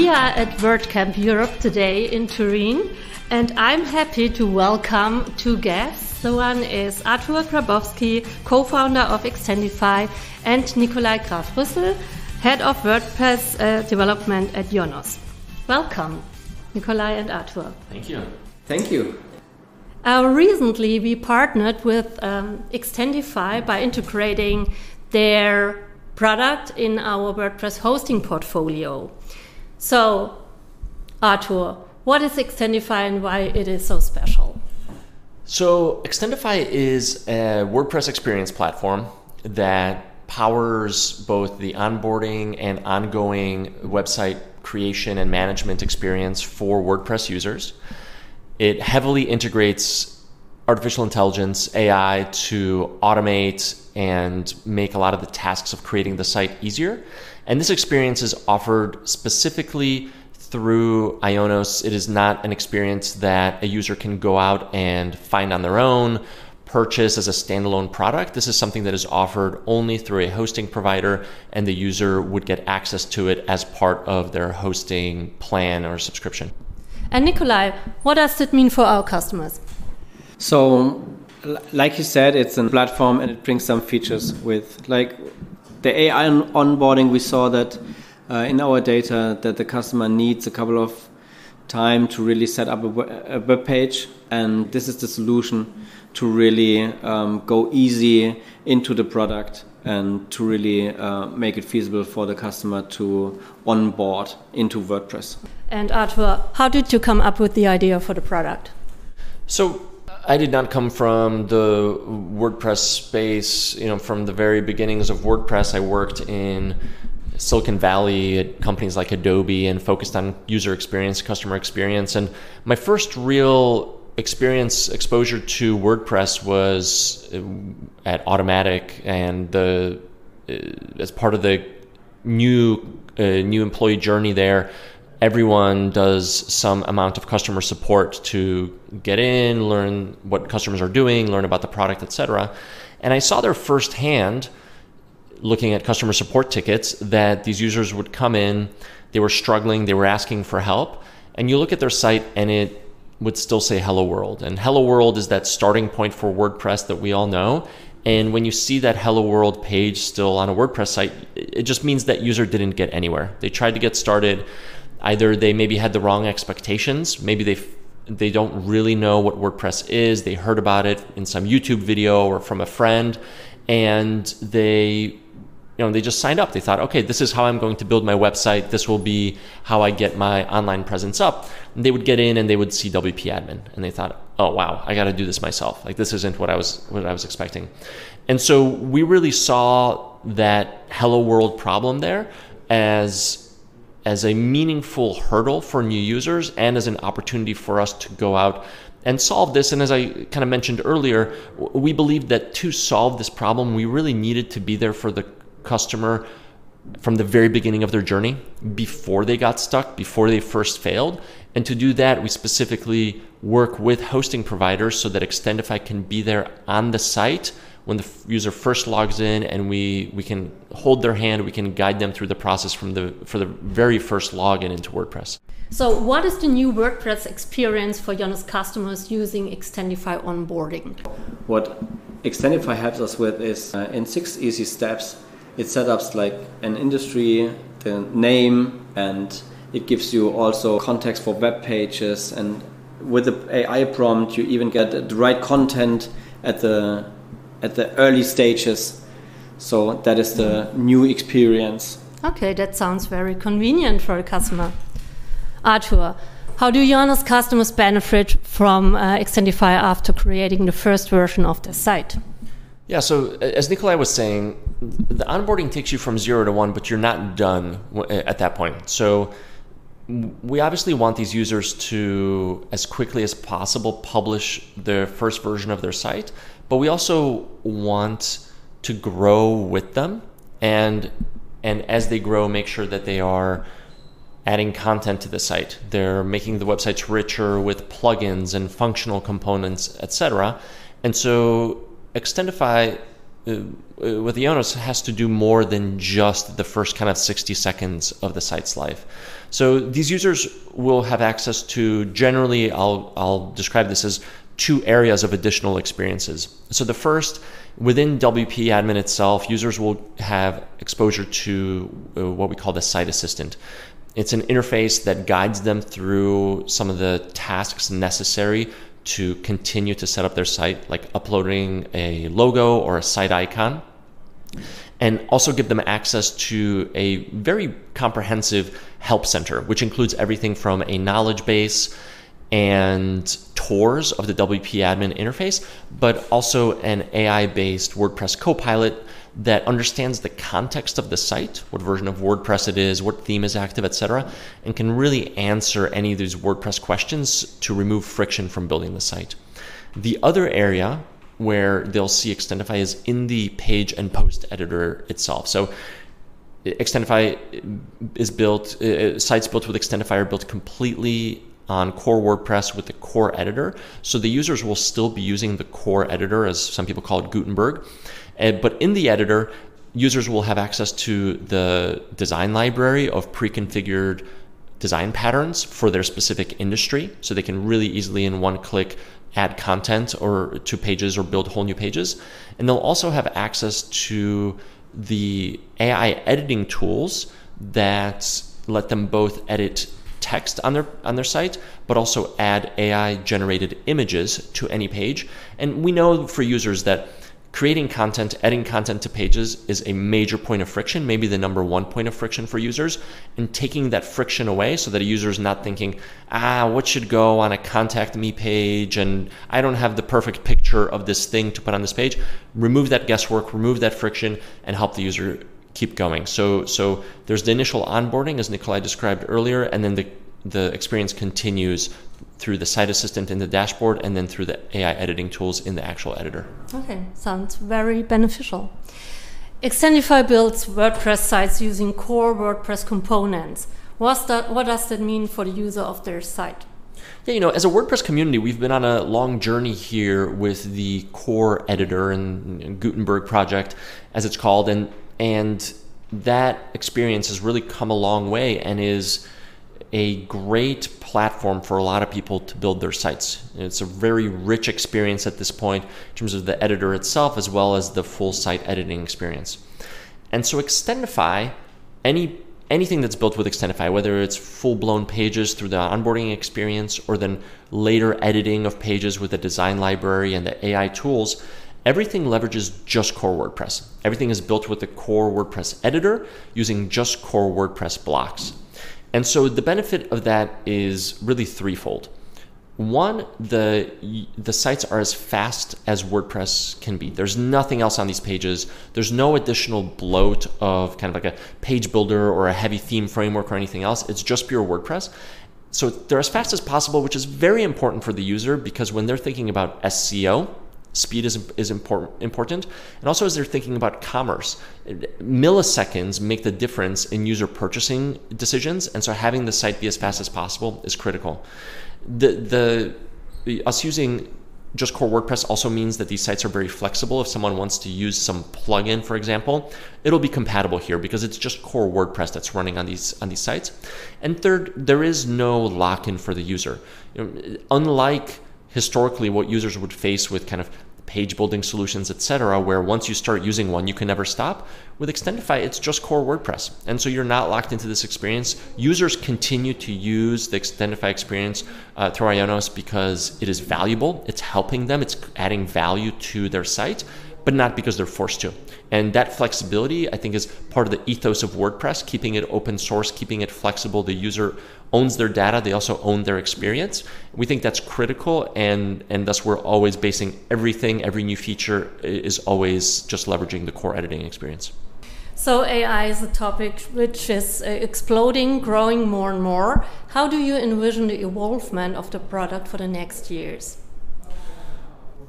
We are at WordCamp Europe today in Turin, and I'm happy to welcome two guests. The one is Artur Grabowski, co-founder of Extendify, and Nikolai Graf-Rüssel, head of WordPress Development at IONOS. Welcome, Nikolai and Artur. Thank you. Thank you. Recently, we partnered with Extendify by integrating their product in our WordPress hosting portfolio. So, Artur, what is Extendify and why it is so special? So, Extendify is a WordPress experience platform that powers both the onboarding and ongoing website creation and management experience for WordPress users. It heavily integrates artificial intelligence, AI, to automate and make a lot of the tasks of creating the site easier. And this experience is offered specifically through IONOS. It is not an experience that a user can go out and find on their own, purchase as a standalone product. This is something that is offered only through a hosting provider, and the user would get access to it as part of their hosting plan or subscription. And Nikolai, what does it mean for our customers? So, like you said, it's a platform and it brings some features with, like the AI onboarding. We saw that in our data that the customer needs a couple of time to really set up a web page, and this is the solution to really go easy into the product and to really make it feasible for the customer to onboard into WordPress. And Artur, how did you come up with the idea for the product? So I did not come from the WordPress space. From the very beginnings of WordPress, I worked in Silicon Valley at companies like Adobe and focused on user experience, customer experience. And my first real exposure to WordPress was at Automatic, and as part of the new employee journey there, everyone does some amount of customer support to get in, learn what customers are doing, learn about the product, etc. And I saw there firsthand, looking at customer support tickets, that these users would come in, they were struggling, they were asking for help, and you look at their site and it would still say Hello World. And Hello World is that starting point for WordPress that we all know. And when you see that Hello World page still on a WordPress site, it just means that user didn't get anywhere. They tried to get started. Either they maybe had the wrong expectations, maybe they don't really know what WordPress is, they heard about it in some YouTube video or from a friend, and they just signed up. They thought, okay, this is how I'm going to build my website, this will be how I get my online presence up. And they would get in and they would see WP admin, and they thought, oh wow, I got to do this myself. Like, this isn't what I was expecting. And so we really saw that Hello World problem there as a meaningful hurdle for new users and as an opportunity for us to go out and solve this. And as I kind of mentioned earlier, we believed that to solve this problem, we really needed to be there for the customer from the very beginning of their journey, before they got stuck, before they first failed. And to do that, we specifically work with hosting providers so that Extendify can be there on the site when the user first logs in, and we can hold their hand, we can guide them through the process for the very first login into WordPress. So what is the new WordPress experience for IONOS customers using Extendify onboarding? What Extendify helps us with is in 6 easy steps. It sets up like an industry, the name, and it gives you also context for web pages. And with the AI prompt, you even get the right content at the early stages. So that is the new experience. Okay, that sounds very convenient for a customer. Artur, how do IONOS customers benefit from Extendify after creating the first version of their site? Yeah, so as Nikolai was saying, the onboarding takes you from 0 to 1, but you're not done at that point. So we obviously want these users to, as quickly as possible, publish their first version of their site, but we also want to grow with them, and as they grow, make sure that they are adding content to the site. They're making the websites richer with plugins and functional components, etc. And so Extendify with IONOS has to do more than just the first kind of 60 seconds of the site's life. So these users will have access to, generally, I'll describe this as 2 areas of additional experiences. So the first, within WP admin itself, users will have exposure to what we call the site assistant. It's an interface that guides them through some of the tasks necessary to continue to set up their site, like uploading a logo or a site icon, and also give them access to a very comprehensive help center, which includes everything from a knowledge base and tours of the WP admin interface, but also an AI-based WordPress copilot that understands the context of the site, what version of WordPress it is, what theme is active, etc., and can really answer any of these WordPress questions to remove friction from building the site. The other area where they'll see Extendify is in the page and post editor itself. So Extendify is built, sites built with Extendify are built completely on core WordPress with the core editor. So the users will still be using the core editor, as some people call it Gutenberg. But in the editor, users will have access to the design library of pre-configured design patterns for their specific industry. So they can really easily in one click add content or to pages or build whole new pages. And they'll also have access to the AI editing tools that let them both edit text on their site, but also add AI generated images to any page. And we know for users that creating content, adding content to pages is a major point of friction, maybe the number 1 point of friction for users, and taking that friction away so that a user is not thinking, what should go on a contact me page, and I don't have the perfect picture of this thing to put on this page. Remove that guesswork, remove that friction, and help the user keep going. So there's the initial onboarding, as Nikolai described earlier, and then the experience continues through the site assistant in the dashboard and then through the AI editing tools in the actual editor. Okay, sounds very beneficial. Extendify builds WordPress sites using core WordPress components. What does that mean for the user of their site? Yeah, as a WordPress community, we've been on a long journey here with the core editor and Gutenberg project, as it's called, and that experience has really come a long way and is a great platform for a lot of people to build their sites. It's a very rich experience at this point in terms of the editor itself as well as the full site editing experience. And so Extendify, anything that's built with Extendify, whether it's full-blown pages through the onboarding experience or then later editing of pages with the design library and the AI tools, everything leverages just core WordPress. Everything is built with the core WordPress editor using just core WordPress blocks. And so the benefit of that is really threefold. One, the sites are as fast as WordPress can be. There's nothing else on these pages. There's no additional bloat of kind of like a page builder or a heavy theme framework or anything else. It's just pure WordPress. So they're as fast as possible, which is very important for the user because when they're thinking about SEO, speed is important. And also as they're thinking about commerce, milliseconds make the difference in user purchasing decisions. And so having the site be as fast as possible is critical. Us using just core WordPress also means that these sites are very flexible. If someone wants to use some plugin, for example, it'll be compatible here because it's just core WordPress that's running on these sites. And third, there is no lock-in for the user. Unlike historically what users would face with kind of page building solutions, etc., where once you start using one, you can never stop. With Extendify, it's just core WordPress. And so you're not locked into this experience. Users continue to use the Extendify experience through IONOS because it is valuable. It's helping them. It's adding value to their site, but not because they're forced to. And that flexibility, I think, is part of the ethos of WordPress, keeping it open source, keeping it flexible. The user owns their data. They also own their experience. We think that's critical, and thus we're always basing everything, every new feature is always just leveraging the core editing experience. So AI is a topic which is exploding, growing more and more. How do you envision the evolvement of the product for the next years?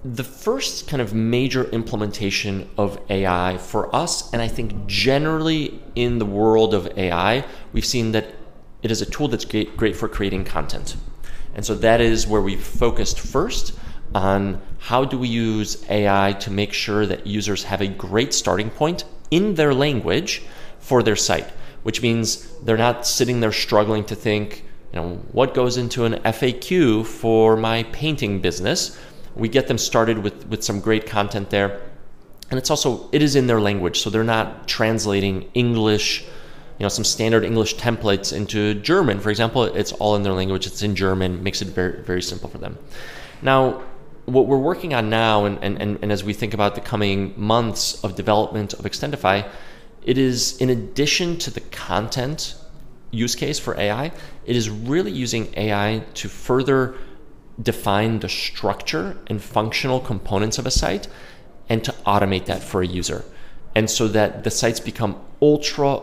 The first kind of major implementation of AI for us, and I think generally in the world of AI, we've seen that it is a tool that's great for creating content. And so that is where we've focused first. on how do we use AI to make sure that users have a great starting point in their language for their site, which means they're not sitting there struggling to think, what goes into an FAQ for my painting business. We get them started with some great content there. And it is in their language, so they're not translating English, some standard English templates into German. For example, it's all in their language, it's in German, makes it very, very simple for them. Now, what we're working on now, and as we think about the coming months of development of Extendify, it is, in addition to the content use case for AI, it is really using AI to further define the structure and functional components of a site and to automate that for a user. And so that the sites become ultra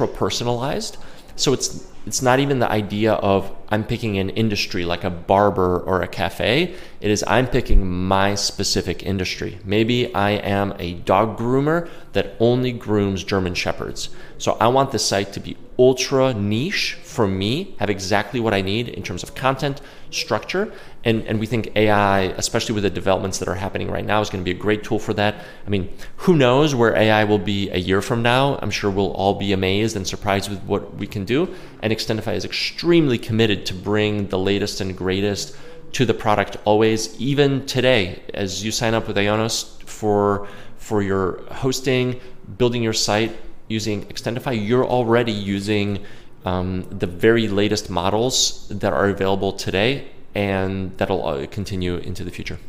personalized. So it's not even the idea of I'm picking an industry like a barber or a cafe. It is I'm picking my specific industry. Maybe I am a dog groomer that only grooms German Shepherds. So I want the site to be ultra niche for me, have exactly what I need in terms of content, structure, and we think AI, especially with the developments that are happening right now, is going to be a great tool for that. I mean, who knows where AI will be a year from now? I'm sure we'll all be amazed and surprised with what we can do. And Extendify is extremely committed to bring the latest and greatest to the product always, even today. As you sign up with IONOS for your hosting, building your site using Extendify, you're already using the very latest models that are available today, and that'll continue into the future.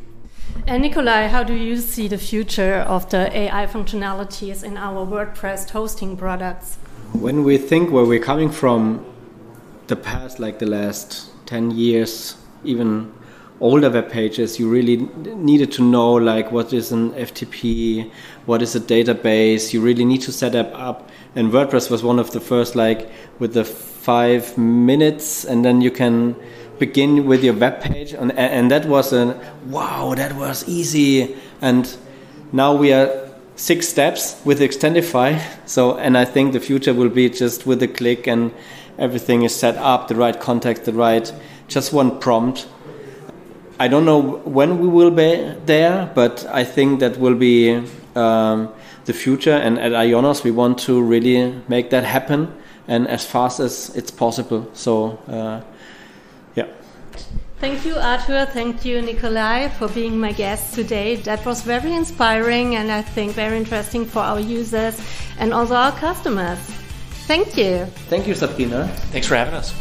And Nikolai, how do you see the future of the AI functionalities in our WordPress hosting products? When we think where we're coming from, the past, like the last 10 years, even older web pages, you really needed to know like what is an FTP, what is a database. You really need to set up. And WordPress was one of the first, like with the 5 minutes, and then you can begin with your web page, and that was wow, that was easy. And now we are 6 steps with Extendify. So, and I think the future will be just with a click and everything is set up, the right context, just one prompt. I don't know when we will be there, but I think that will be the future. And at IONOS, we want to really make that happen, and as fast as it's possible. So, yeah. Thank you, Artur. Thank you, Nikolai, for being my guest today. That was very inspiring and I think very interesting for our users and also our customers. Thank you. Thank you, Sabrina. Thanks for having us.